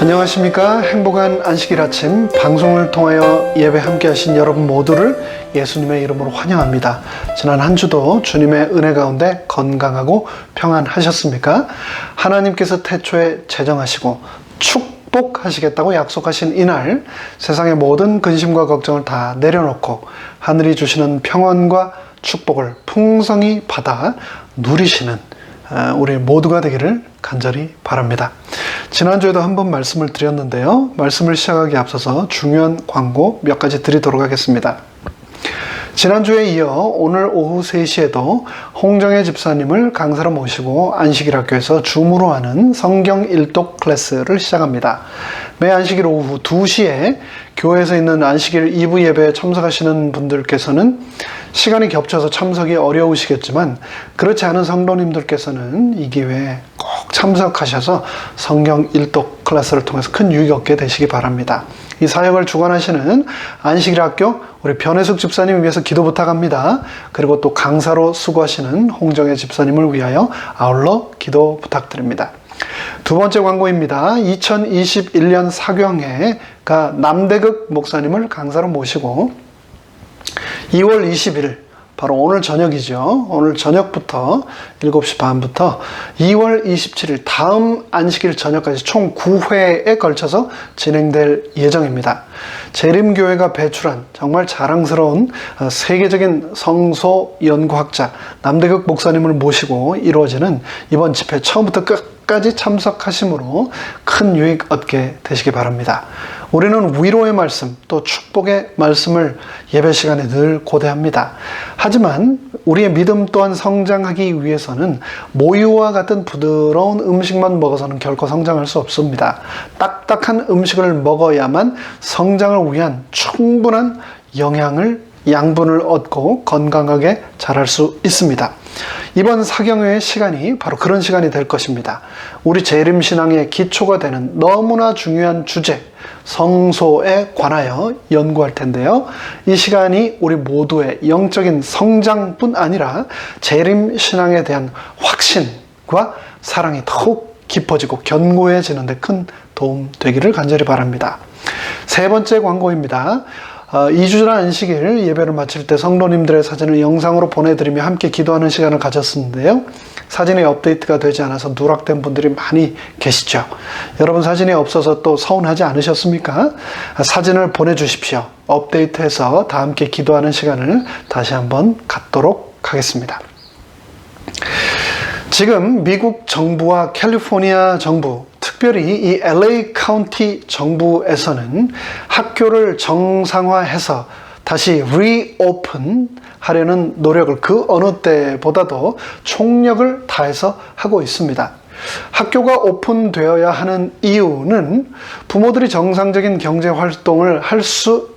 안녕하십니까. 행복한 안식일 아침 방송을 통하여 예배 함께 하신 여러분 모두를 예수님의 이름으로 환영합니다. 지난 한 주도 주님의 은혜 가운데 건강하고 평안하셨습니까? 하나님께서 태초에 제정하시고 축복하시겠다고 약속하신 이날, 세상의 모든 근심과 걱정을 다 내려놓고 하늘이 주시는 평안과 축복을 풍성히 받아 누리시는 우리 모두가 되기를 간절히 바랍니다. 지난주에도 한번 말씀을 드렸는데요. 말씀을 시작하기 앞서서 중요한 광고 몇 가지 드리도록 하겠습니다. 지난주에 이어 오늘 오후 3시에도 홍정혜 집사님을 강사로 모시고 안식일 학교에서 줌으로 하는 성경 일독 클래스를 시작합니다. 매 안식일 오후 2시에 교회에서 있는 안식일 2부 예배에 참석하시는 분들께서는 시간이 겹쳐서 참석이 어려우시겠지만, 그렇지 않은 성도님들께서는 이 기회에 꼭 참석하셔서 성경 일독 클래스를 통해서 큰 유익 얻게 되시기 바랍니다. 이 사역을 주관하시는 안식일 학교 우리 변혜숙 집사님 위해서 기도 부탁합니다. 그리고 또 강사로 수고하시는 홍정혜 집사님을 위하여 아울러 기도 부탁드립니다. 두 번째 광고입니다. 2021년 사경회가 남대극 목사님을 강사로 모시고 2월 20일 바로 오늘 저녁이죠. 오늘 저녁부터 7시 반부터 2월 27일 다음 안식일 저녁까지 총 9회에 걸쳐서 진행될 예정입니다. 재림교회가 배출한 정말 자랑스러운 세계적인 성소 연구학자 남대극 목사님을 모시고 이루어지는 이번 집회 처음부터 끝까지 참석하심으로 큰 유익 얻게 되시기 바랍니다. 우리는 위로의 말씀, 또 축복의 말씀을 예배 시간에 늘 고대합니다. 하지만 우리의 믿음 또한 성장하기 위해서는 모유와 같은 부드러운 음식만 먹어서는 결코 성장할 수 없습니다. 딱딱한 음식을 먹어야만 성장을 위한 충분한 양분을 얻고 건강하게 자랄 수 있습니다. 이번 사경회의 시간이 바로 그런 시간이 될 것입니다. 우리 재림신앙의 기초가 되는 너무나 중요한 주제, 성소에 관하여 연구할 텐데요. 이 시간이 우리 모두의 영적인 성장뿐 아니라 재림신앙에 대한 확신과 사랑이 더욱 깊어지고 견고해지는 데 큰 도움 되기를 간절히 바랍니다. 세 번째 광고입니다. 2주전 안식일 예배를 마칠 때 성도님들의 사진을 영상으로 보내드리며 함께 기도하는 시간을 가졌었는데요. 사진이 업데이트가 되지 않아서 누락된 분들이 많이 계시죠. 여러분 사진이 없어서 또 서운하지 않으셨습니까? 사진을 보내주십시오. 업데이트해서 다 함께 기도하는 시간을 다시 한번 갖도록 하겠습니다. 지금 미국 정부와 캘리포니아 정부, 특별히 이 LA 카운티 정부에서는 학교를 정상화해서 다시 리오픈 하려는 노력을 그 어느 때보다도 총력을 다해서 하고 있습니다. 학교가 오픈되어야 하는 이유는 부모들이 정상적인 경제 활동을 할 수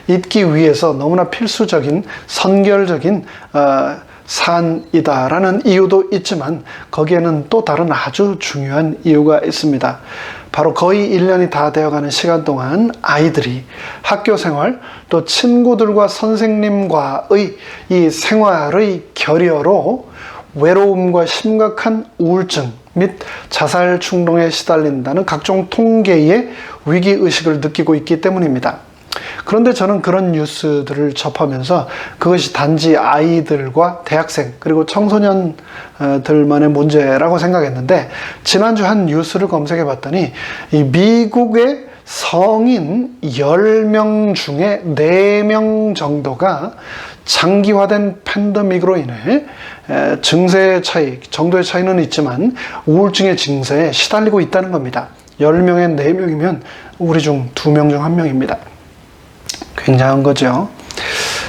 있기 위해서 너무나 필수적인 선결적인 산이다라는 이유도 있지만, 거기에는 또 다른 아주 중요한 이유가 있습니다. 바로 거의 1년이 다 되어가는 시간 동안 아이들이 학교 생활, 또 친구들과 선생님과의 이 생활의 결여로 외로움과 심각한 우울증 및 자살 충동에 시달린다는 각종 통계의 위기의식을 느끼고 있기 때문입니다. 그런데 저는 그런 뉴스들을 접하면서 그것이 단지 아이들과 대학생 그리고 청소년들만의 문제라고 생각했는데, 지난주 한 뉴스를 검색해 봤더니 이 미국의 성인 10명 중에 4명 정도가 장기화된 팬데믹으로 인해 증세의 차이, 정도의 차이는 있지만 우울증의 증세에 시달리고 있다는 겁니다. 10명에 4명이면 우리 중 2명 중 1명입니다. 굉장한 거죠.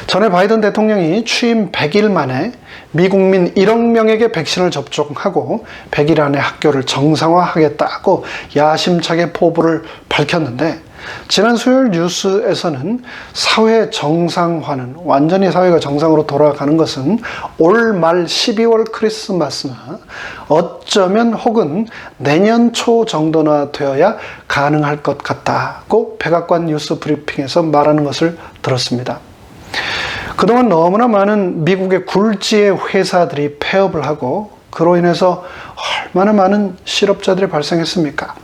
전에 바이든 대통령이 취임 100일 만에 미국민 1억 명에게 백신을 접종하고 100일 안에 학교를 정상화하겠다고 야심차게 포부를 밝혔는데, 지난 수요일 뉴스에서는 사회 정상화는, 완전히 사회가 정상으로 돌아가는 것은 올 말 12월 크리스마스나 어쩌면 혹은 내년 초 정도나 되어야 가능할 것 같다고 백악관 뉴스 브리핑에서 말하는 것을 들었습니다. 그동안 너무나 많은 미국의 굴지의 회사들이 폐업을 하고 그로 인해서 얼마나 많은 실업자들이 발생했습니까?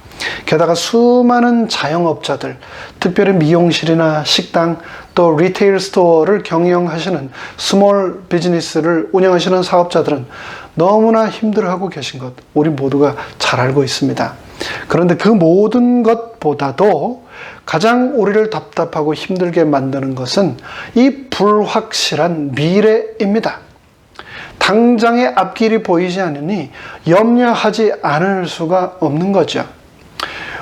게다가 수많은 자영업자들, 특별히 미용실이나 식당, 또 리테일 스토어를 경영하시는 스몰 비즈니스를 운영하시는 사업자들은 너무나 힘들어하고 계신 것 우리 모두가 잘 알고 있습니다. 그런데 그 모든 것보다도 가장 우리를 답답하고 힘들게 만드는 것은 이 불확실한 미래입니다. 당장의 앞길이 보이지 않으니 염려하지 않을 수가 없는 거죠.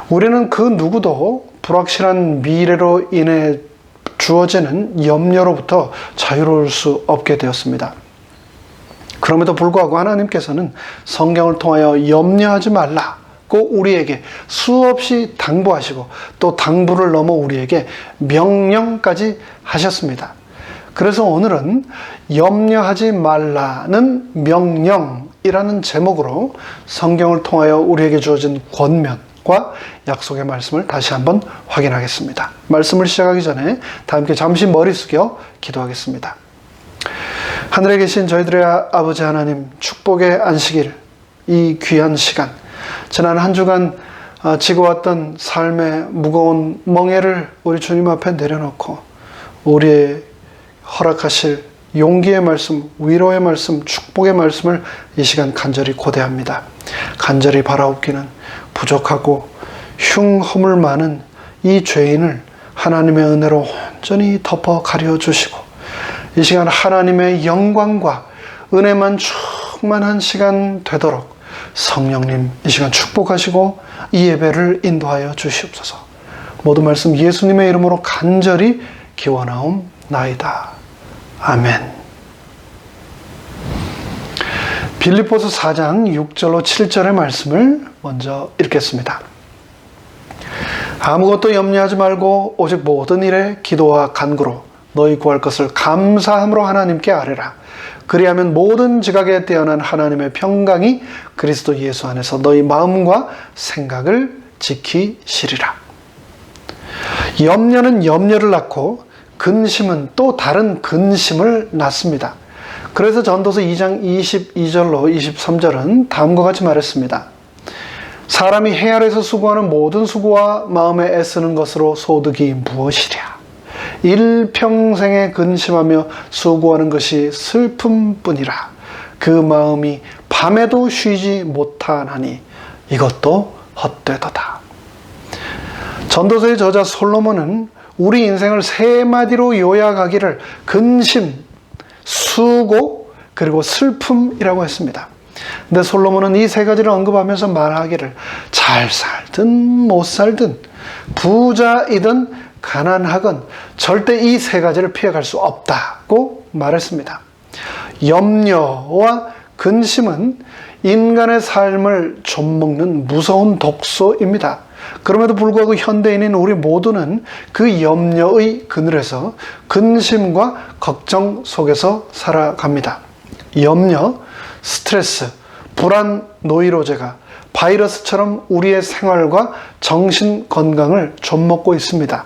우리는 그 누구도 불확실한 미래로 인해 주어지는 염려로부터 자유로울 수 없게 되었습니다. 그럼에도 불구하고 하나님께서는 성경을 통하여 염려하지 말라고 우리에게 수없이 당부하시고 또 당부를 넘어 우리에게 명령까지 하셨습니다. 그래서 오늘은 염려하지 말라는 명령이라는 제목으로 성경을 통하여 우리에게 주어진 권면과 약속의 말씀을 다시 한번 확인하겠습니다. 말씀을 시작하기 전에 다 함께 잠시 머리 숙여 기도하겠습니다. 하늘에 계신 저희들의 아버지 하나님, 축복의 안식일, 이 귀한 시간, 지난 한 주간 지고왔던 삶의 무거운 멍에를 우리 주님 앞에 내려놓고 우리의 허락하실 용기의 말씀, 위로의 말씀, 축복의 말씀을 이 시간 간절히 고대합니다. 간절히 바라옵기는 부족하고 흉허물 많은 이 죄인을 하나님의 은혜로 온전히 덮어 가려주시고 이 시간 하나님의 영광과 은혜만 충만한 시간 되도록 성령님 이 시간 축복하시고 이 예배를 인도하여 주시옵소서. 모든 말씀 예수님의 이름으로 간절히 기원하옵나이다. 아멘. 빌립보서 4장 6절로 7절의 말씀을 먼저 읽겠습니다. 아무것도 염려하지 말고 오직 모든 일에 기도와 간구로 너희 구할 것을 감사함으로 하나님께 아뢰라. 그리하면 모든 지각에 뛰어난 하나님의 평강이 그리스도 예수 안에서 너희 마음과 생각을 지키시리라. 염려는 염려를 낳고 근심은 또 다른 근심을 낳습니다. 그래서 전도서 2장 22절로 23절은 다음과 같이 말했습니다. 사람이 해 아래서 수고하는 모든 수고와 마음에 애쓰는 것으로 소득이 무엇이랴. 일평생에 근심하며 수고하는 것이 슬픔뿐이라. 그 마음이 밤에도 쉬지 못하나니 이것도 헛되도다. 전도서의 저자 솔로몬은 우리 인생을 세 마디로 요약하기를 근심, 수고, 그리고 슬픔이라고 했습니다. 근데 솔로몬은 이 세 가지를 언급하면서 말하기를 잘 살든 못 살든 부자이든 가난하건 절대 이 세 가지를 피해갈 수 없다고 말했습니다. 염려와 근심은 인간의 삶을 좀먹는 무서운 독소입니다. 그럼에도 불구하고 현대인인 우리 모두는 그 염려의 그늘에서 근심과 걱정 속에서 살아갑니다. 염려, 스트레스, 불안, 노이로제가 바이러스처럼 우리의 생활과 정신 건강을 좀먹고 있습니다.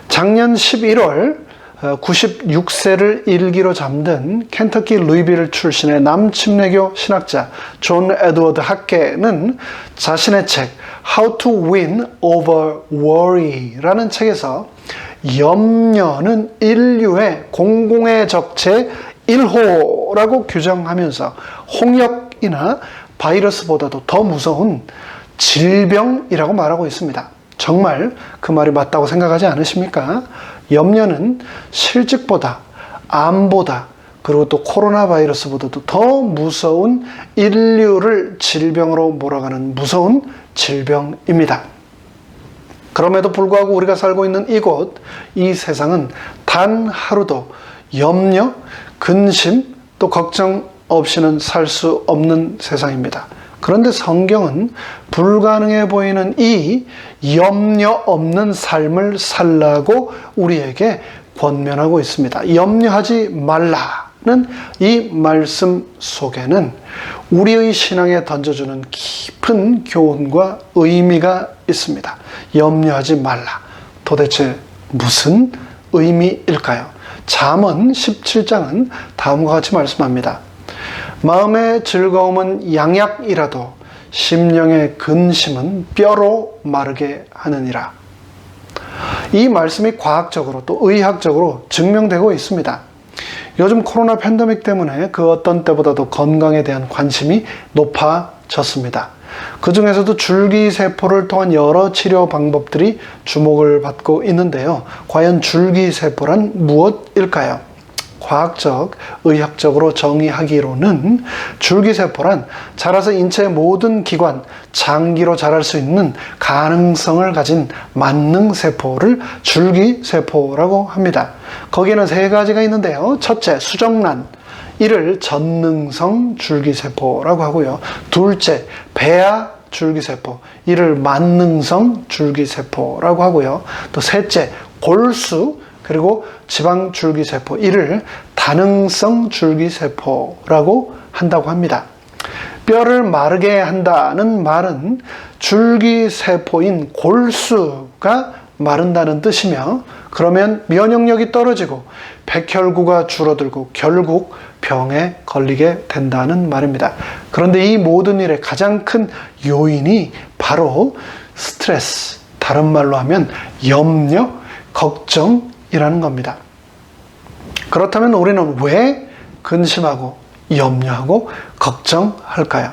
작년 11월 96세를 일기로 잠든 켄터키 루이빌 출신의 남침례교 신학자 존 에드워드 학계는 자신의 책 How to Win Over Worry라는 책에서 염려는 인류의 공공의 적체 1호라고 규정하면서 홍역이나 바이러스보다도 더 무서운 질병이라고 말하고 있습니다. 정말 그 말이 맞다고 생각하지 않으십니까? 염려는 실직보다, 암보다, 그리고 또 코로나 바이러스보다도 더 무서운 인류를 질병으로 몰아가는 무서운 질병입니다. 그럼에도 불구하고 우리가 살고 있는 이곳, 이 세상은 단 하루도 염려, 근심, 또 걱정 없이는 살 수 없는 세상입니다. 그런데 성경은 불가능해 보이는 이 염려 없는 삶을 살라고 우리에게 권면하고 있습니다. 염려하지 말라는 이 말씀 속에는 우리의 신앙에 던져주는 깊은 교훈과 의미가 있습니다. 염려하지 말라. 도대체 무슨 의미일까요? 잠언 17장은 다음과 같이 말씀합니다. 마음의 즐거움은 양약이라도 심령의 근심은 뼈로 마르게 하느니라. 이 말씀이 과학적으로 또 의학적으로 증명되고 있습니다. 요즘 코로나 팬데믹 때문에 그 어떤 때보다도 건강에 대한 관심이 높아졌습니다. 그 중에서도 줄기세포를 통한 여러 치료 방법들이 주목을 받고 있는데요. 과연 줄기세포란 무엇일까요? 과학적, 의학적으로 정의하기로는 줄기세포란 자라서 인체의 모든 기관, 장기로 자랄 수 있는 가능성을 가진 만능세포를 줄기세포라고 합니다. 거기에는 3가지가 있는데요. 첫째, 수정란. 이를 전능성 줄기세포라고 하고요. 둘째, 배아 줄기세포. 이를 만능성 줄기세포라고 하고요. 또 셋째, 골수. 그리고 지방 줄기세포, 이를 다능성 줄기세포라고 한다고 합니다. 뼈를 마르게 한다는 말은 줄기세포인 골수가 마른다는 뜻이며, 그러면 면역력이 떨어지고 백혈구가 줄어들고 결국 병에 걸리게 된다는 말입니다. 그런데 이 모든 일의 가장 큰 요인이 바로 스트레스, 다른 말로 하면 염려, 걱정이라는 겁니다. 그렇다면 우리는 왜 근심하고 염려하고 걱정할까요?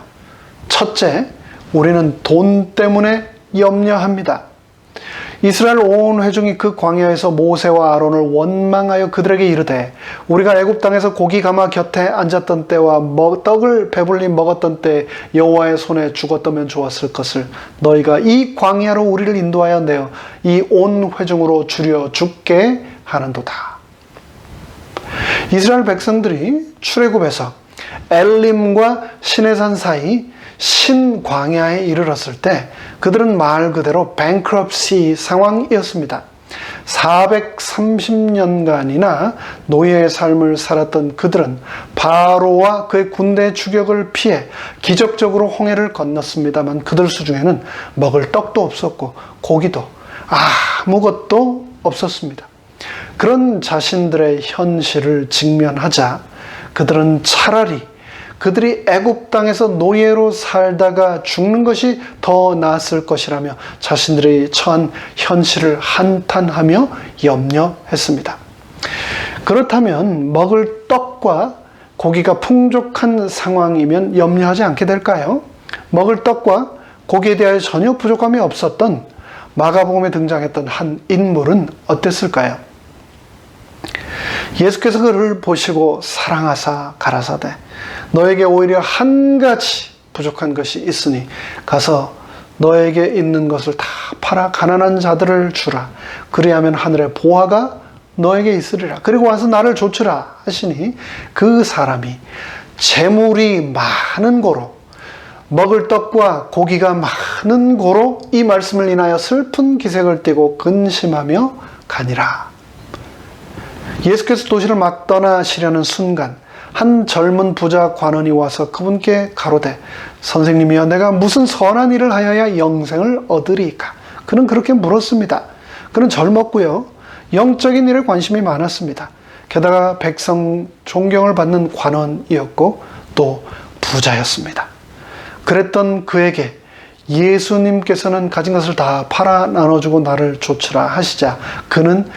첫째, 우리는 돈 때문에 염려합니다. 이스라엘 온 회중이 그 광야에서 모세와 아론을 원망하여 그들에게 이르되, 우리가 애굽 땅에서 고기 가마 곁에 앉았던 때와 떡을 배불리 먹었던 때 여호와의 손에 죽었다면 좋았을 것을 너희가 이 광야로 우리를 인도하여 내어 이 온 회중으로 줄여 죽게 하는도다. 이스라엘 백성들이 출애굽에서 엘림과 시내산 사이 신광야에 이르렀을 때 그들은 말 그대로 bankruptcy 상황이었습니다. 430년간이나 노예의 삶을 살았던 그들은 바로와 그의 군대의 추격을 피해 기적적으로 홍해를 건넜습니다만 그들 수중에는 먹을 떡도 없었고 고기도 아무것도 없었습니다. 그런 자신들의 현실을 직면하자 그들은 차라리 그들이 애굽 땅에서 노예로 살다가 죽는 것이 더 나았을 것이라며 자신들이 처한 현실을 한탄하며 염려했습니다. 그렇다면 먹을 떡과 고기가 풍족한 상황이면 염려하지 않게 될까요? 먹을 떡과 고기에 대하여 전혀 부족함이 없었던 마가복음에 등장했던 한 인물은 어땠을까요? 예수께서 그를 보시고 사랑하사 가라사대, 너에게 오히려 한 가지 부족한 것이 있으니 가서 너에게 있는 것을 다 팔아 가난한 자들을 주라. 그리하면 하늘의 보화가 너에게 있으리라. 그리고 와서 나를 좇으라 하시니 그 사람이 재물이 많은 고로, 먹을 떡과 고기가 많은 고로 이 말씀을 인하여 슬픈 기색을 띠고 근심하며 가니라. 예수께서 도시를 막 떠나시려는 순간 한 젊은 부자 관원이 와서 그분께 가로되, 선생님이여, 내가 무슨 선한 일을 하여야 영생을 얻으리까? 그는 그렇게 물었습니다. 그는 젊었고요, 영적인 일에 관심이 많았습니다. 게다가 백성 존경을 받는 관원이었고 또 부자였습니다. 그랬던 그에게 예수님께서는 가진 것을 다 팔아 나눠주고 나를 좇으라 하시자 그는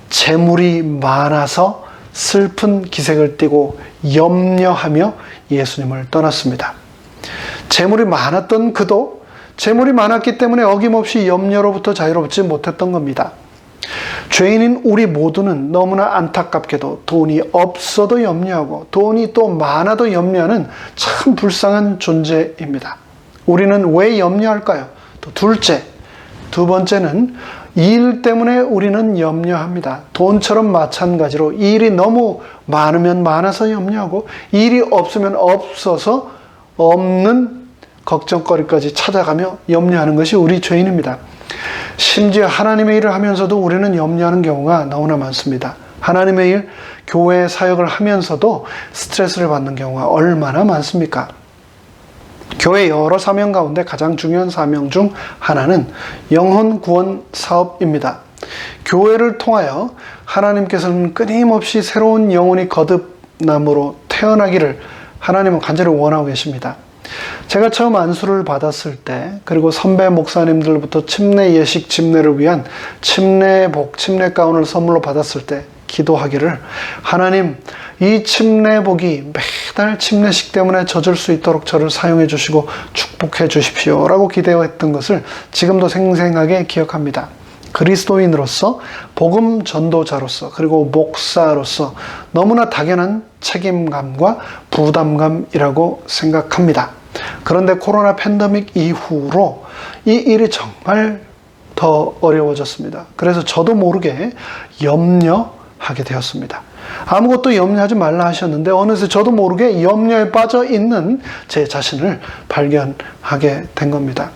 재물이 많아서 슬픈 기색을 띠고 염려하며 예수님을 떠났습니다. 재물이 많았던 그도 재물이 많았기 때문에 어김없이 염려로부터 자유롭지 못했던 겁니다. 죄인인 우리 모두는 너무나 안타깝게도 돈이 없어도 염려하고 돈이 또 많아도 염려하는 참 불쌍한 존재입니다. 우리는 왜 염려할까요? 또 두 번째는 일 때문에 우리는 염려합니다. 돈처럼 마찬가지로 일이 너무 많으면 많아서 염려하고 일이 없으면 없어서 없는 걱정거리까지 찾아가며 염려하는 것이 우리 죄인입니다. 심지어 하나님의 일을 하면서도 우리는 염려하는 경우가 너무나 많습니다. 하나님의 일, 교회 사역을 하면서도 스트레스를 받는 경우가 얼마나 많습니까? 교회 여러 사명 가운데 가장 중요한 사명 중 하나는 영혼 구원 사업입니다. 교회를 통하여 하나님께서는 끊임없이 새로운 영혼이 거듭남으로 태어나기를 하나님은 간절히 원하고 계십니다. 제가 처음 안수를 받았을 때, 그리고 선배 목사님들부터 침례 예식 집례를 위한 침례복, 침례 가운을 선물로 받았을 때 기도하기를, 하나님, 이 침례복이 매달 침례식 때문에 젖을 수 있도록 저를 사용해 주시고 축복해 주십시오 라고 기도했던 것을 지금도 생생하게 기억합니다. 그리스도인으로서, 복음 전도자로서, 그리고 목사로서 너무나 당연한 책임감과 부담감이라고 생각합니다. 그런데 코로나 팬데믹 이후로 이 일이 정말 더 어려워졌습니다. 그래서 저도 모르게 염려하게 되었습니다. 아무것도 염려하지 말라 하셨는데 어느새 저도 모르게 염려에 빠져 있는 제 자신을 발견하게 된 겁니다.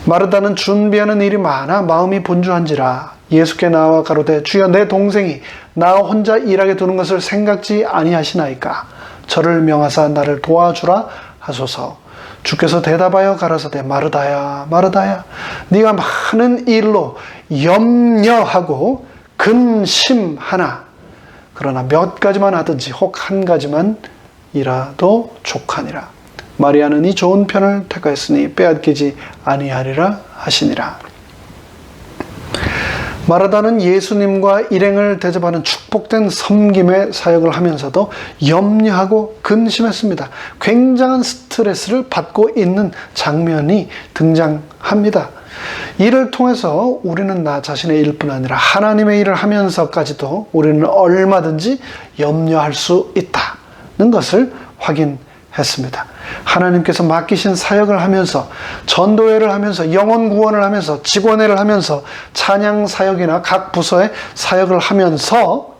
마르다는 준비하는 일이 많아 마음이 분주한지라 예수께 나와 가로되, 주여, 내 동생이 나 혼자 일하게 두는 것을 생각지 아니하시나이까? 저를 명하사 나를 도와주라 하소서. 주께서 대답하여 가라사대, 마르다야, 마르다야, 네가 많은 일로 염려하고 근심하나 그러나 몇 가지만 하든지 혹 한 가지만이라도 족하니라. 마리아는 이 좋은 편을 택하였으니 빼앗기지 아니하리라 하시니라. 마르다는 예수님과 일행을 대접하는 축복된 섬김의 사역을 하면서도 염려하고 근심했습니다. 굉장한 스트레스를 받고 있는 장면이 등장합니다. 이를 통해서 우리는 나 자신의 일뿐 아니라 하나님의 일을 하면서까지도 우리는 얼마든지 염려할 수 있다는 것을 확인했습니다. 하나님께서 맡기신 사역을 하면서, 전도회를 하면서, 영혼 구원을 하면서, 직원회를 하면서, 찬양 사역이나 각 부서의 사역을 하면서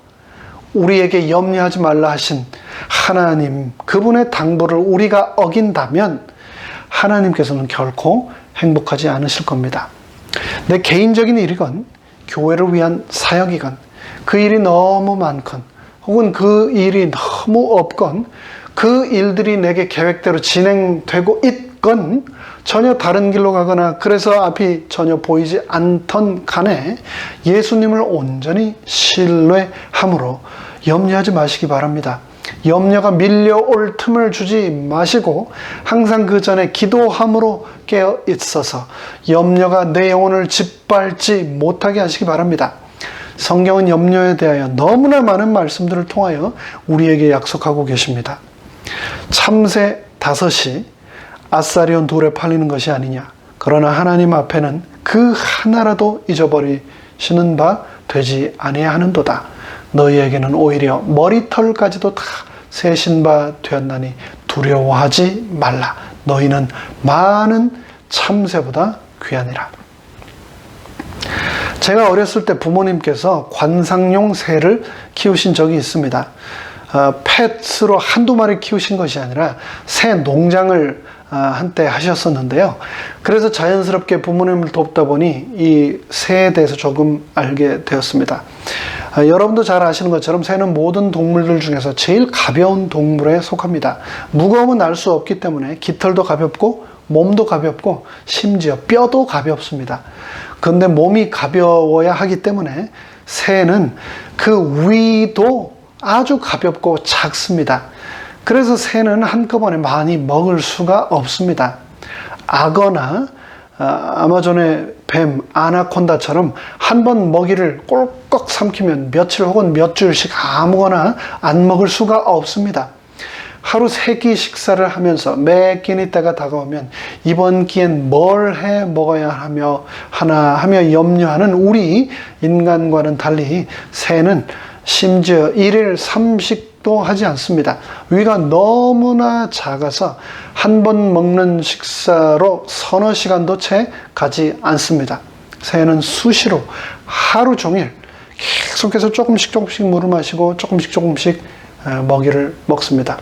우리에게 염려하지 말라 하신 하나님, 그분의 당부를 우리가 어긴다면 하나님께서는 결코 행복하지 않으실 겁니다. 내 개인적인 일이건 교회를 위한 사역이건 그 일이 너무 많건 혹은 그 일이 너무 없건 그 일들이 내게 계획대로 진행되고 있건 전혀 다른 길로 가거나 그래서 앞이 전혀 보이지 않던 간에 예수님을 온전히 신뢰함으로 염려하지 마시기 바랍니다. 염려가 밀려올 틈을 주지 마시고 항상 그 전에 기도함으로 깨어 있어서 염려가 내 영혼을 짓밟지 못하게 하시기 바랍니다. 성경은 염려에 대하여 너무나 많은 말씀들을 통하여 우리에게 약속하고 계십니다. 참새 5이 아싸리온 2에 팔리는 것이 아니냐. 그러나 하나님 앞에는 그 하나라도 잊어버리시는 바 되지 아니하는도다. 너희에게는 오히려 머리털까지도 다 세신 바 되었나니 두려워하지 말라. 너희는 많은 참새보다 귀하니라. 제가 어렸을 때 부모님께서 관상용 새를 키우신 적이 있습니다. 펫으로 한두 마리 키우신 것이 아니라 새 농장을 한때 하셨었는데요. 그래서 자연스럽게 부모님을 돕다 보니 이 새에 대해서 조금 알게 되었습니다. 여러분도 잘 아시는 것처럼 새는 모든 동물들 중에서 제일 가벼운 동물에 속합니다. 무거움은 알 수 없기 때문에 깃털도 가볍고 몸도 가볍고 심지어 뼈도 가볍습니다. 그런데 몸이 가벼워야 하기 때문에 새는 그 위도 아주 가볍고 작습니다. 그래서 새는 한꺼번에 많이 먹을 수가 없습니다. 악어나 아마존의 뱀, 아나콘다처럼 한 번 먹이를 꼴꺽 삼키면 며칠 혹은 몇 주일씩 아무거나 안 먹을 수가 없습니다. 하루 3끼 식사를 하면서 매 끼니 때가 다가오면 이번 끼엔 뭘 해 먹어야 하며 염려하는 우리 인간과는 달리 새는 심지어 1일 3식도 하지 않습니다. 위가 너무나 작아서 한 번 먹는 식사로 서너 시간도 채 가지 않습니다. 새는 수시로 하루 종일 계속해서 조금씩 물을 마시고 조금씩 먹이를 먹습니다.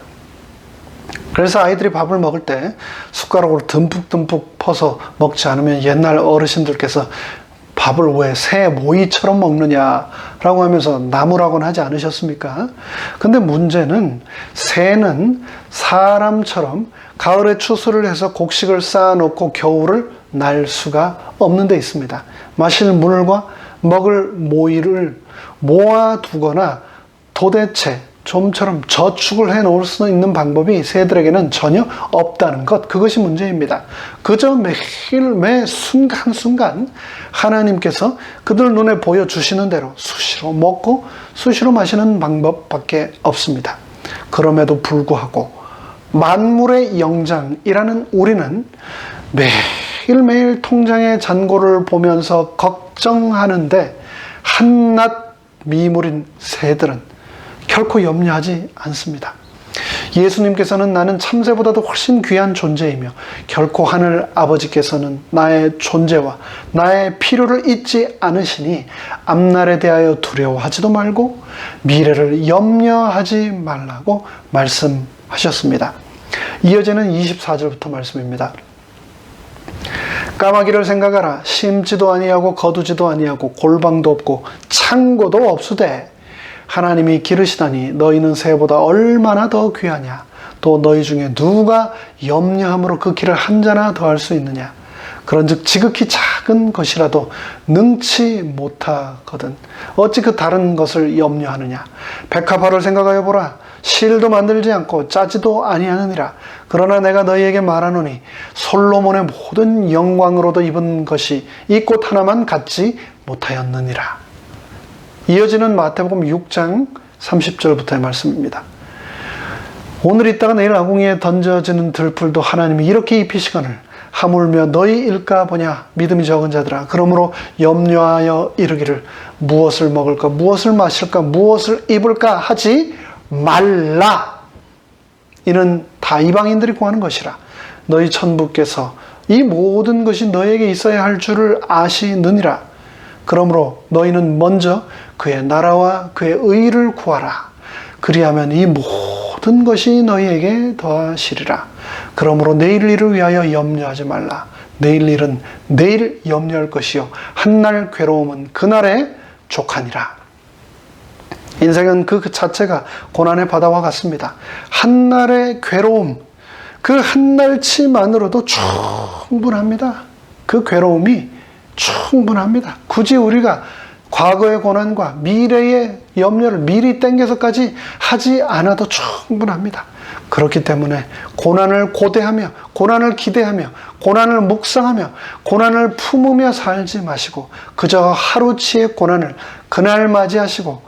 그래서 아이들이 밥을 먹을 때 숟가락으로 듬뿍 퍼서 먹지 않으면 옛날 어르신들께서 밥을 왜 새 모이처럼 먹느냐라고 하면서 나무라고는 하지 않으셨습니까? 근데 문제는 새는 사람처럼 가을에 추수를 해서 곡식을 쌓아놓고 겨울을 날 수가 없는 데 있습니다. 마실 물과 먹을 모이를 모아두거나 도대체 좀처럼 저축을 해 놓을 수 있는 방법이 새들에게는 전혀 없다는 것, 그것이 문제입니다. 그저 매일 매 순간순간 하나님께서 그들 눈에 보여주시는 대로 수시로 먹고 수시로 마시는 방법밖에 없습니다. 그럼에도 불구하고 만물의 영장이라는 우리는 매일매일 통장의 잔고를 보면서 걱정하는데 한낱 미물인 새들은 결코 염려하지 않습니다. 예수님께서는 나는 참새보다도 훨씬 귀한 존재이며 결코 하늘 아버지께서는 나의 존재와 나의 필요를 잊지 않으시니 앞날에 대하여 두려워하지도 말고 미래를 염려하지 말라고 말씀하셨습니다. 이어지는 24절부터 말씀입니다. 까마귀를 생각하라. 심지도 아니하고 거두지도 아니하고 골방도 없고 창고도 없으되 하나님이 기르시다니 너희는 새보다 얼마나 더 귀하냐. 또 너희 중에 누가 염려함으로 그 키를 한 자나 더할 수 있느냐. 그런즉 지극히 작은 것이라도 능치 못하거든 어찌 그 다른 것을 염려하느냐. 백합화를 생각하여 보라. 실도 만들지 않고 짜지도 아니하느니라. 그러나 내가 너희에게 말하노니 솔로몬의 모든 영광으로도 입은 것이 이 꽃 하나만 갖지 못하였느니라. 이어지는 마태복음 6장 30절부터의 말씀입니다. 오늘 있다가 내일 아궁이에 던져지는 들풀도 하나님이 이렇게 입히시거늘 하물며 너희 일까 보냐. 믿음이 적은 자들아. 그러므로 염려하여 이르기를 무엇을 먹을까 무엇을 마실까 무엇을 입을까 하지 말라. 이는 다 이방인들이 구하는 것이라. 너희 천부께서 이 모든 것이 너에게 있어야 할 줄을 아시느니라. 그러므로 너희는 먼저 그의 나라와 그의 의를 구하라. 그리하면 이 모든 것이 너희에게 더하시리라. 그러므로 내일 일을 위하여 염려하지 말라. 내일 일은 내일 염려할 것이요 한날 괴로움은 그날에 족하니라. 인생은 그 자체가 고난의 바다와 같습니다. 한날의 괴로움, 그 한날치만으로도 충분합니다. 그 괴로움이 충분합니다. 굳이 우리가 과거의 고난과 미래의 염려를 미리 땡겨서까지 하지 않아도 충분합니다. 그렇기 때문에 고난을 고대하며 고난을 기대하며 고난을 묵상하며 고난을 품으며 살지 마시고 그저 하루치의 고난을 그날 맞이하시고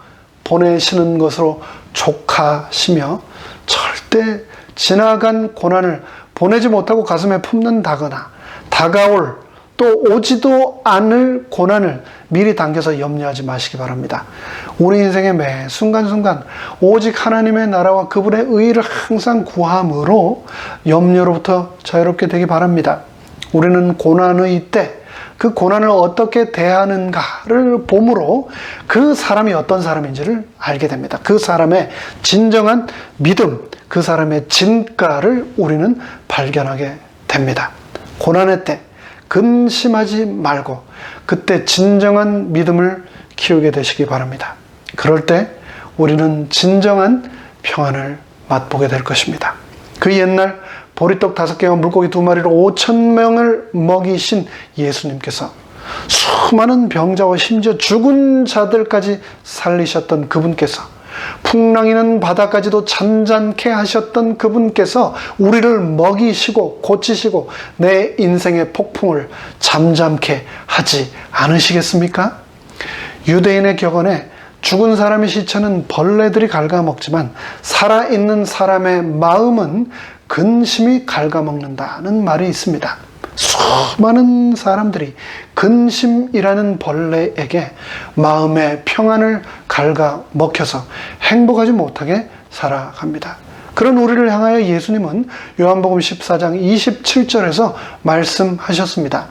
보내시는 것으로 족하시며 절대 지나간 고난을 보내지 못하고 가슴에 품는다거나 다가올 또 오지도 않을 고난을 미리 당겨서 염려하지 마시기 바랍니다. 우리 인생의 매 순간순간 오직 하나님의 나라와 그분의 의의를 항상 구함으로 염려로부터 자유롭게 되기 바랍니다. 우리는 고난의 때 그 고난을 어떻게 대하는가를 보므로 그 사람이 어떤 사람인지를 알게 됩니다. 그 사람의 진정한 믿음, 그 사람의 진가를 우리는 발견하게 됩니다. 고난의 때 근심하지 말고 그때 진정한 믿음을 키우게 되시기 바랍니다. 그럴 때 우리는 진정한 평안을 맛보게 될 것입니다. 그 옛날 보리떡 5개와 물고기 2마리로 5,000명을 먹이신 예수님께서 수많은 병자와 심지어 죽은 자들까지 살리셨던 그분께서 풍랑이는 바다까지도 잔잔케 하셨던 그분께서 우리를 먹이시고 고치시고 내 인생의 폭풍을 잠잠케 하지 않으시겠습니까? 유대인의 격언에 죽은 사람의 시체는 벌레들이 갉아먹지만 살아있는 사람의 마음은 근심이 갉아먹는다는 말이 있습니다. 수많은 사람들이 근심이라는 벌레에게 마음의 평안을 갉아먹혀서 행복하지 못하게 살아갑니다. 그런 우리를 향하여 예수님은 요한복음 14장 27절에서 말씀하셨습니다.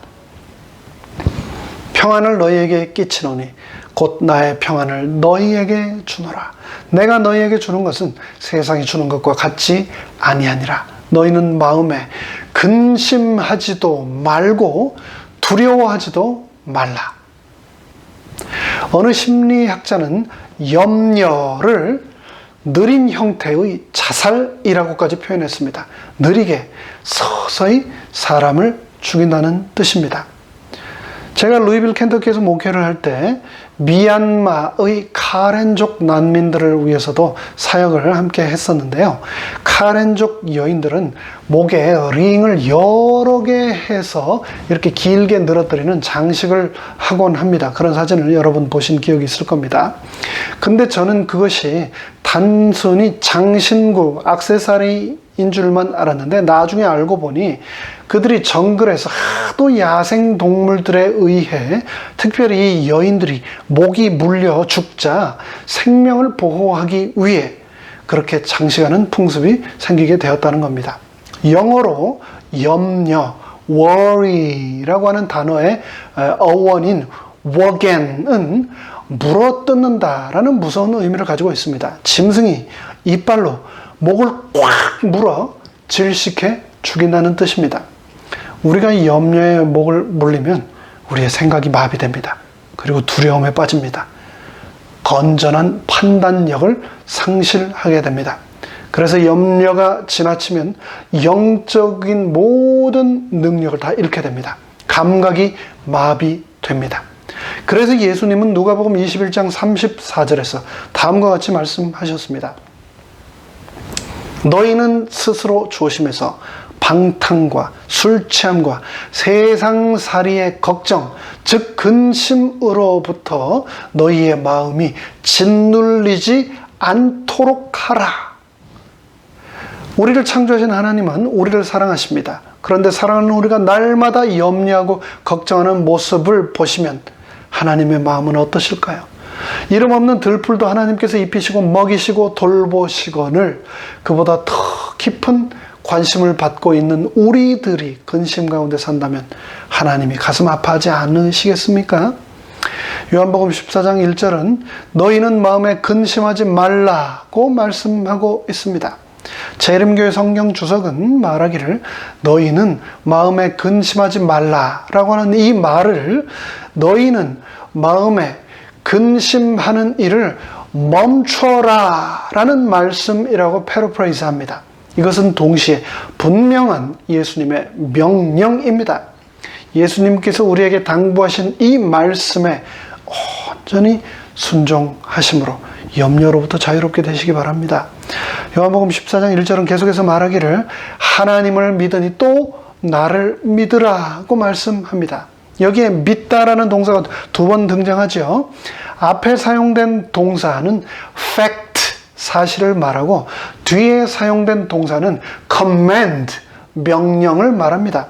평안을 너희에게 끼치노니 곧 나의 평안을 너희에게 주노라. 내가 너희에게 주는 것은 세상이 주는 것과 같지 아니하니라. 너희는 마음에 근심하지도 말고 두려워하지도 말라. 어느 심리학자는 염려를 느린 형태의 자살이라고까지 표현했습니다. 느리게 서서히 사람을 죽인다는 뜻입니다. 제가 루이빌 켄터키에서 목회를 할 때 미얀마의 카렌족 난민들을 위해서도 사역을 함께 했었는데요. 카렌족 여인들은 목에 링을 여러 개 해서 이렇게 길게 늘어뜨리는 장식을 하곤 합니다. 그런 사진을 여러분 보신 기억이 있을 겁니다. 근데 저는 그것이 단순히 장신구, 액세서리인 줄만 알았는데 나중에 알고 보니 그들이 정글에서 하도 야생 동물들에 의해 특별히 이 여인들이 목이 물려 죽자 생명을 보호하기 위해 그렇게 장식하는 풍습이 생기게 되었다는 겁니다. 영어로 염려, worry라고 하는 단어의 어원인 wogen은 물어뜯는다라는 무서운 의미를 가지고 있습니다. 짐승이 이빨로 목을 꽉 물어 질식해 죽인다는 뜻입니다. 우리가 염려에 목을 물리면 우리의 생각이 마비됩니다. 그리고 두려움에 빠집니다. 건전한 판단력을 상실하게 됩니다. 그래서 염려가 지나치면 영적인 모든 능력을 다 잃게 됩니다. 감각이 마비됩니다. 그래서 예수님은 누가복음 21장 34절에서 다음과 같이 말씀하셨습니다. 너희는 스스로 조심해서 방탕과 술 취함과 세상살이의 걱정, 즉 근심으로부터 너희의 마음이 짓눌리지 않도록 하라. 우리를 창조하신 하나님은 우리를 사랑하십니다. 그런데 사랑하는 우리가 날마다 염려하고 걱정하는 모습을 보시면 하나님의 마음은 어떠실까요? 이름 없는 들풀도 하나님께서 입히시고 먹이시고 돌보시거늘 그보다 더 깊은 관심을 받고 있는 우리들이 근심 가운데 산다면 하나님이 가슴 아파하지 않으시겠습니까? 요한복음 14장 1절은 너희는 마음에 근심하지 말라고 말씀하고 있습니다. 재림교회 성경 주석은 말하기를 너희는 마음에 근심하지 말라라고 하는 이 말을 너희는 마음에 근심하는 일을 멈춰라 라는 말씀이라고 패러프레이즈 합니다. 이것은 동시에 분명한 예수님의 명령입니다. 예수님께서 우리에게 당부하신 이 말씀에 온전히 순종하심으로 염려로부터 자유롭게 되시기 바랍니다. 요한복음 14장 1절은 계속해서 말하기를 하나님을 믿으니 또 나를 믿으라고 말씀합니다. 여기에 믿다라는 동사가 두 번 등장하죠. 앞에 사용된 동사는 fact, 사실을 말하고 뒤에 사용된 동사는 command, 명령을 말합니다.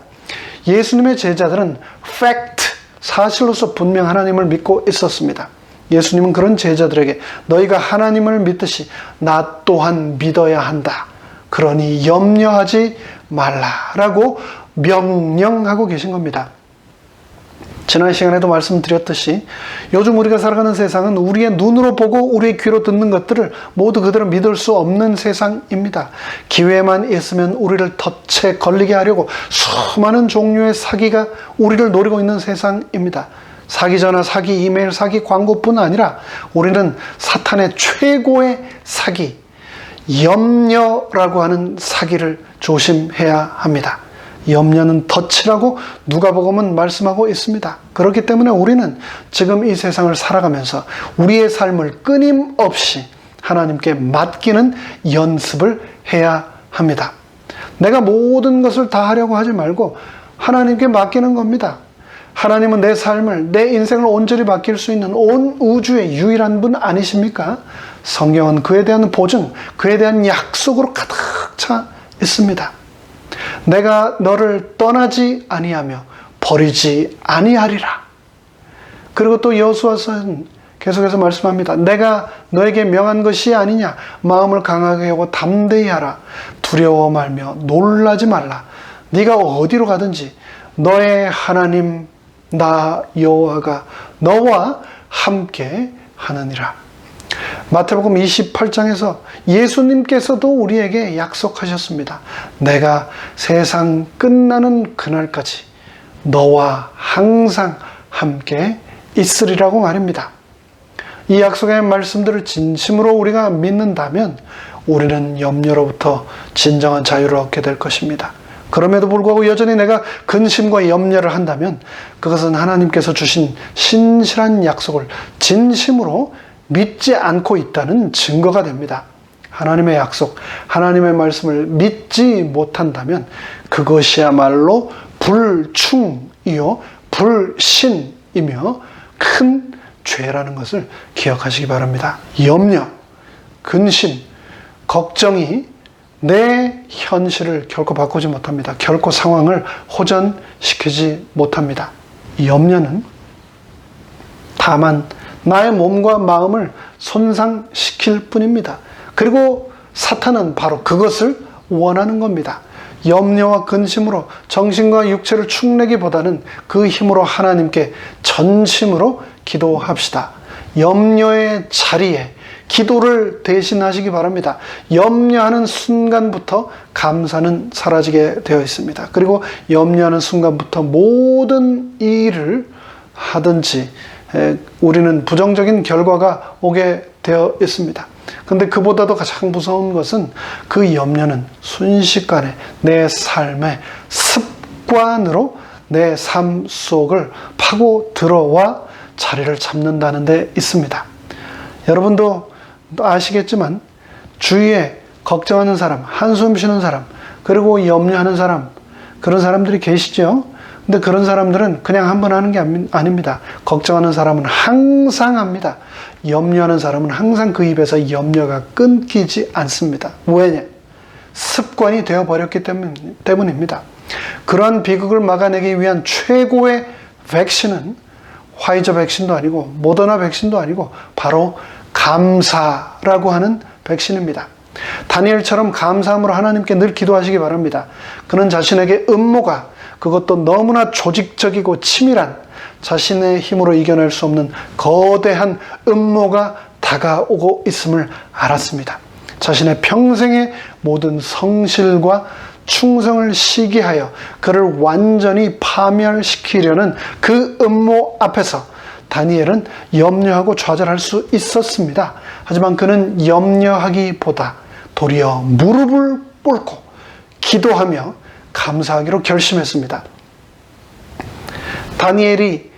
예수님의 제자들은 fact, 사실로서 분명 하나님을 믿고 있었습니다. 예수님은 그런 제자들에게 너희가 하나님을 믿듯이 나 또한 믿어야 한다. 그러니 염려하지 말라라고 명령하고 계신 겁니다. 지난 시간에도 말씀드렸듯이 요즘 우리가 살아가는 세상은 우리의 눈으로 보고 우리의 귀로 듣는 것들을 모두 그대로 믿을 수 없는 세상입니다. 기회만 있으면 우리를 덫에 걸리게 하려고 수많은 종류의 사기가 우리를 노리고 있는 세상입니다. 사기 전화, 사기 이메일, 사기 광고뿐 아니라 우리는 사탄의 최고의 사기, 염려라고 하는 사기를 조심해야 합니다. 염려는 덫이라고 누가복음은 말씀하고 있습니다. 그렇기 때문에 우리는 지금 이 세상을 살아가면서 우리의 삶을 끊임없이 하나님께 맡기는 연습을 해야 합니다. 내가 모든 것을 다 하려고 하지 말고 하나님께 맡기는 겁니다. 하나님은 내 삶을, 내 인생을 온전히 맡길 수 있는 온 우주의 유일한 분 아니십니까? 성경은 그에 대한 보증, 그에 대한 약속으로 가득 차 있습니다. 내가 너를 떠나지 아니하며 버리지 아니하리라. 그리고 또 여호수아서는 계속해서 말씀합니다. 내가 너에게 명한 것이 아니냐. 마음을 강하게 하고 담대히 하라. 두려워 말며 놀라지 말라. 네가 어디로 가든지 너의 하나님 나 여호와가 너와 함께 하느니라. 마태복음 28장에서 예수님께서도 우리에게 약속하셨습니다. 내가 세상 끝나는 그날까지 너와 항상 함께 있으리라고 말입니다. 이 약속의 말씀들을 진심으로 우리가 믿는다면 우리는 염려로부터 진정한 자유를 얻게 될 것입니다. 그럼에도 불구하고 여전히 내가 근심과 염려를 한다면 그것은 하나님께서 주신 신실한 약속을 진심으로 믿지 않고 있다는 증거가 됩니다. 하나님의 약속, 하나님의 말씀을 믿지 못한다면 그것이야말로 불충이요 불신이며 큰 죄라는 것을 기억하시기 바랍니다. 염려, 근심, 걱정이 내 현실을 결코 바꾸지 못합니다. 결코 상황을 호전시키지 못합니다. 염려는 다만 나의 몸과 마음을 손상시킬 뿐입니다. 그리고 사탄은 바로 그것을 원하는 겁니다. 염려와 근심으로 정신과 육체를 축내기보다는 그 힘으로 하나님께 전심으로 기도합시다. 염려의 자리에 기도를 대신하시기 바랍니다. 염려하는 순간부터 감사는 사라지게 되어 있습니다. 그리고 염려하는 순간부터 모든 일을 하든지 우리는 부정적인 결과가 오게 되어 있습니다. 근데 그보다도 가장 무서운 것은 그 염려는 순식간에 내 삶의 습관으로 내 삶 속을 파고 들어와 자리를 잡는다는 데 있습니다. 여러분도 아시겠지만 주위에 걱정하는 사람, 한숨 쉬는 사람, 그리고 염려하는 사람, 그런 사람들이 계시죠? 근데 그런 사람들은 그냥 한 번 하는 게 아닙니다. 걱정하는 사람은 항상 합니다. 염려하는 사람은 항상 그 입에서 염려가 끊기지 않습니다. 왜냐? 습관이 되어버렸기 때문입니다. 그러한 비극을 막아내기 위한 최고의 백신은 화이저 백신도 아니고 모더나 백신도 아니고 바로 감사라고 하는 백신입니다. 다니엘처럼 감사함으로 하나님께 늘 기도하시기 바랍니다. 그는 자신에게 음모가, 그것도 너무나 조직적이고 치밀한, 자신의 힘으로 이겨낼 수 없는 거대한 음모가 다가오고 있음을 알았습니다. 자신의 평생의 모든 성실과 충성을 시기하여 그를 완전히 파멸시키려는 그 음모 앞에서 다니엘은 염려하고 좌절할 수 있었습니다. 하지만 그는 염려하기보다 도리어 무릎을 꿇고 기도하며 감사하기로 결심했습니다. 다니엘이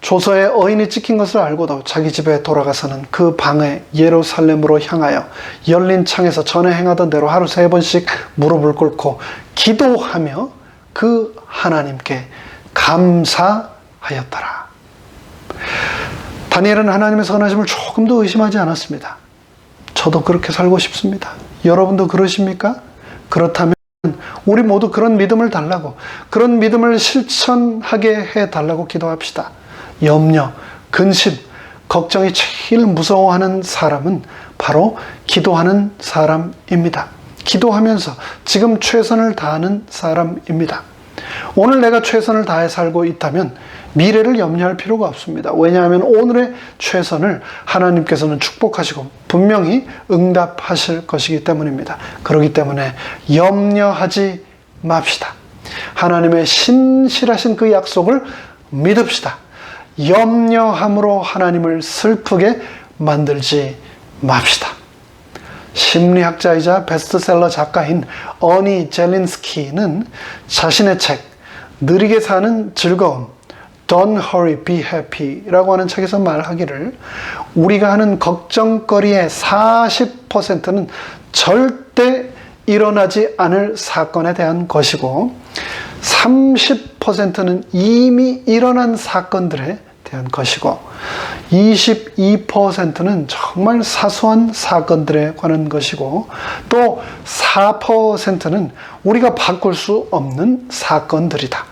조서에 어인이 찍힌 것을 알고도 자기 집에 돌아가서는 그 방에 예루살렘으로 향하여 열린 창에서 전에 행하던 대로 하루 3번씩 무릎을 꿇고 기도하며 그 하나님께 감사하였더라. 다니엘은 하나님의 선하심을 조금도 의심하지 않았습니다. 저도 그렇게 살고 싶습니다. 여러분도 그러십니까? 그렇다면 우리 모두 그런 믿음을 달라고, 그런 믿음을 실천하게 해달라고 기도합시다. 염려, 근심, 걱정이 제일 무서워하는 사람은 바로 기도하는 사람입니다. 기도하면서 지금 최선을 다하는 사람입니다. 오늘 내가 최선을 다해 살고 있다면 미래를 염려할 필요가 없습니다. 왜냐하면 오늘의 최선을 하나님께서는 축복하시고 분명히 응답하실 것이기 때문입니다. 그렇기 때문에 염려하지 맙시다. 하나님의 신실하신 그 약속을 믿읍시다. 염려함으로 하나님을 슬프게 만들지 맙시다. 심리학자이자 베스트셀러 작가인 어니 젤린스키는 자신의 책 느리게 사는 즐거움, Don't hurry, be happy 라고 하는 책에서 말하기를, 우리가 하는 걱정거리의 40%는 절대 일어나지 않을 사건에 대한 것이고 30%는 이미 일어난 사건들에 대한 것이고 22%는 정말 사소한 사건들에 관한 것이고 또 4%는 우리가 바꿀 수 없는 사건들이다.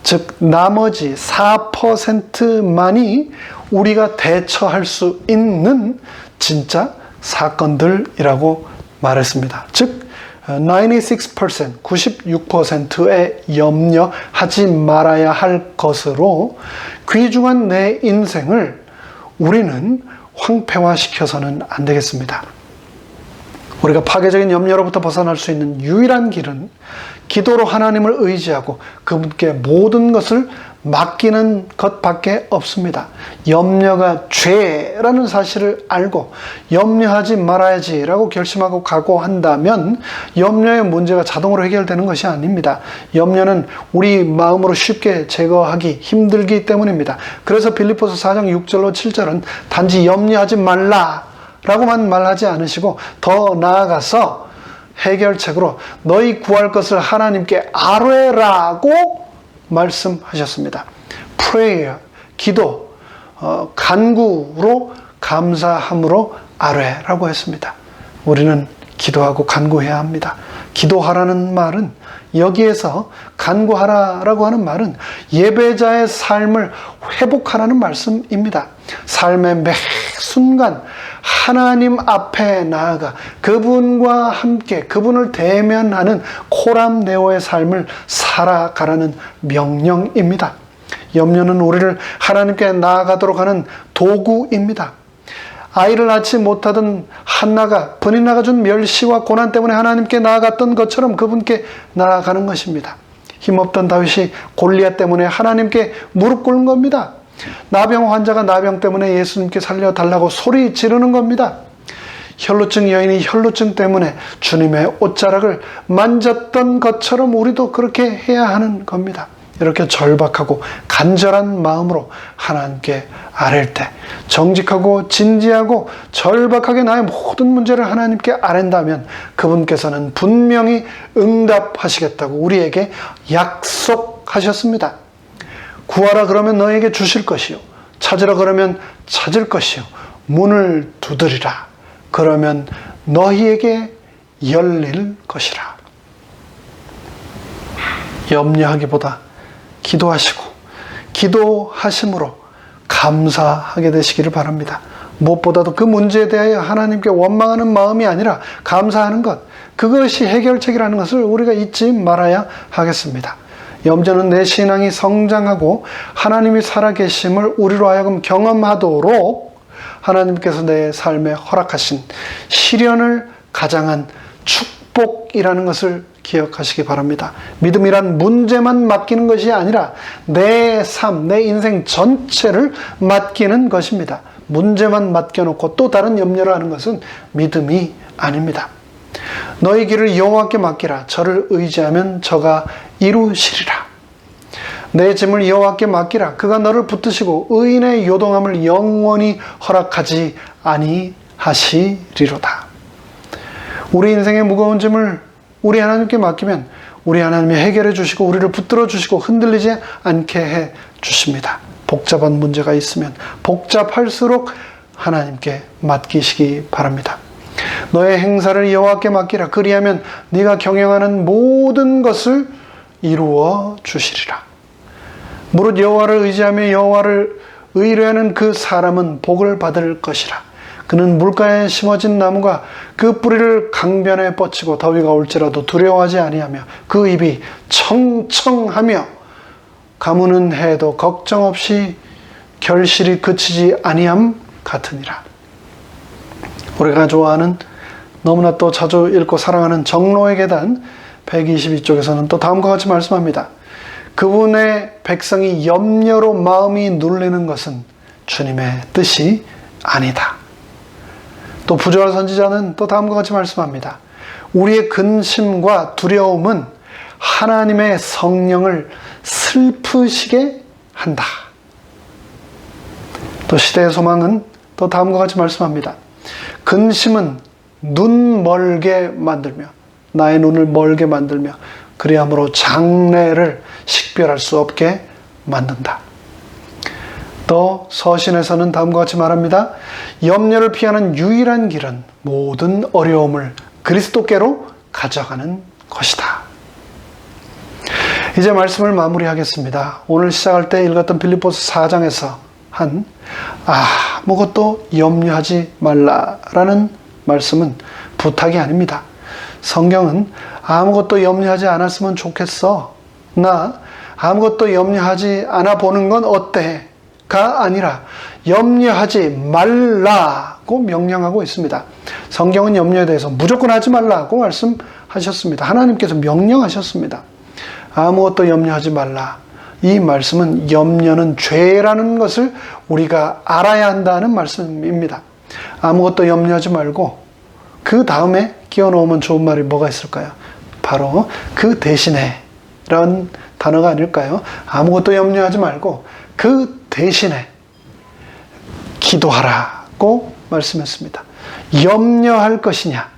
즉 나머지 4%만이 우리가 대처할 수 있는 진짜 사건들이라고 말했습니다. 즉 96%, 96%의 염려하지 말아야 할 것으로 귀중한 내 인생을 우리는 황폐화시켜서는 안 되겠습니다. 우리가 파괴적인 염려로부터 벗어날 수 있는 유일한 길은 기도로 하나님을 의지하고 그분께 모든 것을 맡기는 것밖에 없습니다. 염려가 죄라는 사실을 알고 염려하지 말아야지라고 결심하고 각오한다면 염려의 문제가 자동으로 해결되는 것이 아닙니다. 염려는 우리 마음으로 쉽게 제거하기 힘들기 때문입니다. 그래서 빌립보서 4장 6절로 7절은 단지 염려하지 말라라고만 말하지 않으시고 더 나아가서 해결책으로 너희 구할 것을 하나님께 아뢰라고 말씀하셨습니다. prayer, 기도, 간구로 감사함으로 아뢰라고 했습니다. 우리는 기도하고 간구해야 합니다. 기도하라는 말은 여기에서 간구하라라고 하는 말은 예배자의 삶을 회복하라는 말씀입니다. 삶의 매 순간 하나님 앞에 나아가 그분과 함께 그분을 대면하는 코람네오의 삶을 살아가라는 명령입니다. 염려는 우리를 하나님께 나아가도록 하는 도구입니다. 아이를 낳지 못하던 한나가 분이나가 준 멸시와 고난 때문에 하나님께 나아갔던 것처럼 그분께 나아가는 것입니다. 힘없던 다윗이 골리앗 때문에 하나님께 무릎 꿇는 겁니다. 나병 환자가 나병 때문에 예수님께 살려달라고 소리 지르는 겁니다. 혈루증 여인이 혈루증 때문에 주님의 옷자락을 만졌던 것처럼 우리도 그렇게 해야 하는 겁니다. 이렇게 절박하고 간절한 마음으로 하나님께 아랠 때 정직하고 진지하고 절박하게 나의 모든 문제를 하나님께 아랜다면 그분께서는 분명히 응답하시겠다고 우리에게 약속하셨습니다. 구하라 그러면 너에게 주실 것이요 찾으라 그러면 찾을 것이요 문을 두드리라 그러면 너희에게 열릴 것이라. 염려하기보다 기도하시고 기도하심으로 감사하게 되시기를 바랍니다. 무엇보다도 그 문제에 대하여 하나님께 원망하는 마음이 아니라 감사하는 것, 그것이 해결책이라는 것을 우리가 잊지 말아야 하겠습니다. 염려는 내 신앙이 성장하고 하나님이 살아계심을 우리로 하여금 경험하도록 하나님께서 내 삶에 허락하신 시련을 가장한 축복이라는 것을 기억하시기 바랍니다. 믿음이란 문제만 맡기는 것이 아니라 내 삶, 내 인생 전체를 맡기는 것입니다. 문제만 맡겨놓고 또 다른 염려를 하는 것은 믿음이 아닙니다. 너희 길을 여호와께 맡기라. 저를 의지하면 저가 이루시리라. 내 짐을 여호와께 맡기라. 그가 너를 붙드시고 의인의 요동함을 영원히 허락하지 아니하시리로다. 우리 인생의 무거운 짐을 우리 하나님께 맡기면 우리 하나님이 해결해 주시고 우리를 붙들어 주시고 흔들리지 않게 해 주십니다. 복잡한 문제가 있으면 복잡할수록 하나님께 맡기시기 바랍니다. 너의 행사를 여호와께 맡기라. 그리하면 네가 경영하는 모든 것을 이루어 주시리라. 무릇 여호와를 의지하며 여호와를 의뢰하는 그 사람은 복을 받을 것이라. 그는 물가에 심어진 나무가 그 뿌리를 강변에 뻗치고 더위가 올지라도 두려워하지 아니하며 그 입이 청청하며 가무는 해도 걱정 없이 결실이 그치지 아니함 같으니라. 우리가 좋아하는 너무나 또 자주 읽고 사랑하는 정로의 계단 122쪽에서는 또 다음과 같이 말씀합니다. 그분의 백성이 염려로 마음이 눌리는 것은 주님의 뜻이 아니다. 또 부조할 선지자는 또 다음과 같이 말씀합니다. 우리의 근심과 두려움은 하나님의 성령을 슬프시게 한다. 또 시대의 소망은 또 다음과 같이 말씀합니다. 근심은 눈 멀게 만들며 나의 눈을 멀게 만들며 그리함으로 장래를 식별할 수 없게 만든다. 또 서신에서는 다음과 같이 말합니다. 염려를 피하는 유일한 길은 모든 어려움을 그리스도께로 가져가는 것이다. 이제 말씀을 마무리하겠습니다. 오늘 시작할 때 읽었던 빌립보서 4장에서 한 아무것도 염려하지 말라라는 말씀은 부탁이 아닙니다. 성경은 아무것도 염려하지 않았으면 좋겠어. 나 아무것도 염려하지 않아 보는 건 어때? 가 아니라 염려하지 말라 말라고 명령하고 있습니다. 성경은 염려에 대해서 무조건 하지 말라고 말씀하셨습니다. 하나님께서 명령하셨습니다. 아무것도 염려하지 말라. 이 말씀은 염려는 죄라는 것을 우리가 알아야 한다는 말씀입니다. 아무것도 염려하지 말고 그 다음에 끼워놓으면 좋은 말이 뭐가 있을까요? 바로 그 대신에 라는 단어가 아닐까요? 아무것도 염려하지 말고 그 대신에 기도하라고 말씀했습니다. 염려할 것이냐,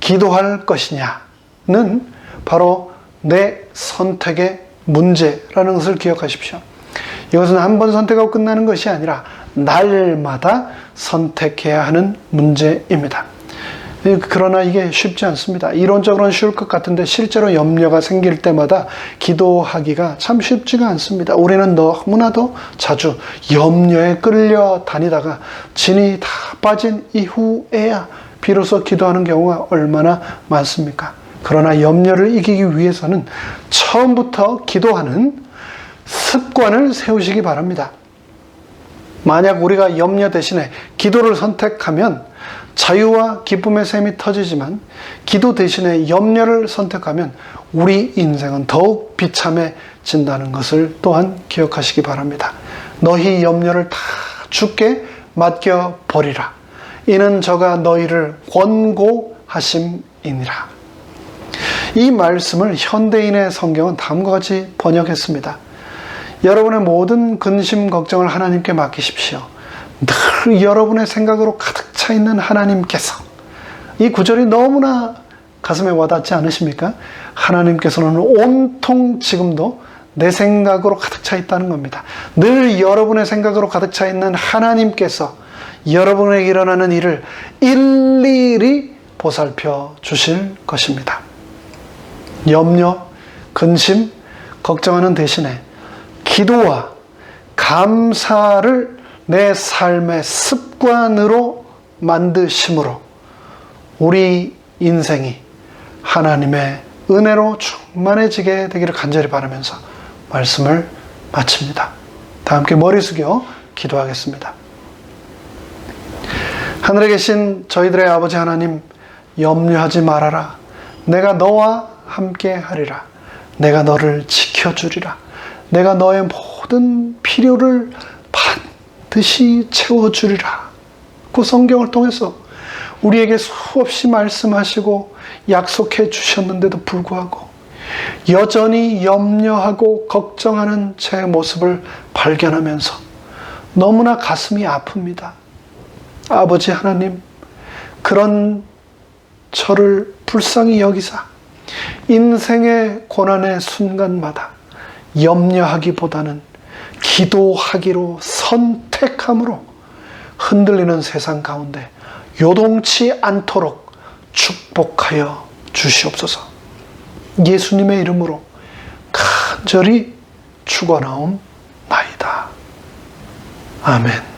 기도할 것이냐는 바로 내 선택의 문제라는 것을 기억하십시오. 이것은 한 번 선택하고 끝나는 것이 아니라 날마다 선택해야 하는 문제입니다. 그러나 이게 쉽지 않습니다. 이론적으로는 쉬울 것 같은데 실제로 염려가 생길 때마다 기도하기가 참 쉽지가 않습니다. 우리는 너무나도 자주 염려에 끌려다니다가 진이 다 빠진 이후에야 비로소 기도하는 경우가 얼마나 많습니까? 그러나 염려를 이기기 위해서는 처음부터 기도하는 습관을 세우시기 바랍니다. 만약 우리가 염려 대신에 기도를 선택하면 자유와 기쁨의 샘이 터지지만 기도 대신에 염려를 선택하면 우리 인생은 더욱 비참해진다는 것을 또한 기억하시기 바랍니다. 너희 염려를 다 주께 맡겨버리라. 이는 저가 너희를 권고하심이니라. 이 말씀을 현대인의 성경은 다음과 같이 번역했습니다. 여러분의 모든 근심, 걱정을 하나님께 맡기십시오. 늘 여러분의 생각으로 가득 차 있는 하나님께서, 이 구절이 너무나 가슴에 와닿지 않으십니까? 하나님께서는 온통 지금도 내 생각으로 가득 차 있다는 겁니다. 늘 여러분의 생각으로 가득 차 있는 하나님께서 여러분에게 일어나는 일을 일일이 보살펴 주실 것입니다. 염려, 근심, 걱정하는 대신에 기도와 감사를 내 삶의 습관으로 만드심으로 우리 인생이 하나님의 은혜로 충만해지게 되기를 간절히 바라면서 말씀을 마칩니다. 다 함께 머리 숙여 기도하겠습니다. 하늘에 계신 저희들의 아버지 하나님, 염려하지 말아라. 내가 너와 함께 하리라. 내가 너를 지켜주리라. 내가 너의 모든 필요를 반드시 채워주리라. 그 성경을 통해서 우리에게 수없이 말씀하시고 약속해 주셨는데도 불구하고 여전히 염려하고 걱정하는 제 모습을 발견하면서 너무나 가슴이 아픕니다. 아버지 하나님, 그런 저를 불쌍히 여기사 인생의 고난의 순간마다 염려하기보다는 기도하기로 선택함으로 흔들리는 세상 가운데 요동치 않도록 축복하여 주시옵소서. 예수님의 이름으로 간절히 축원하옵나이다. 아멘.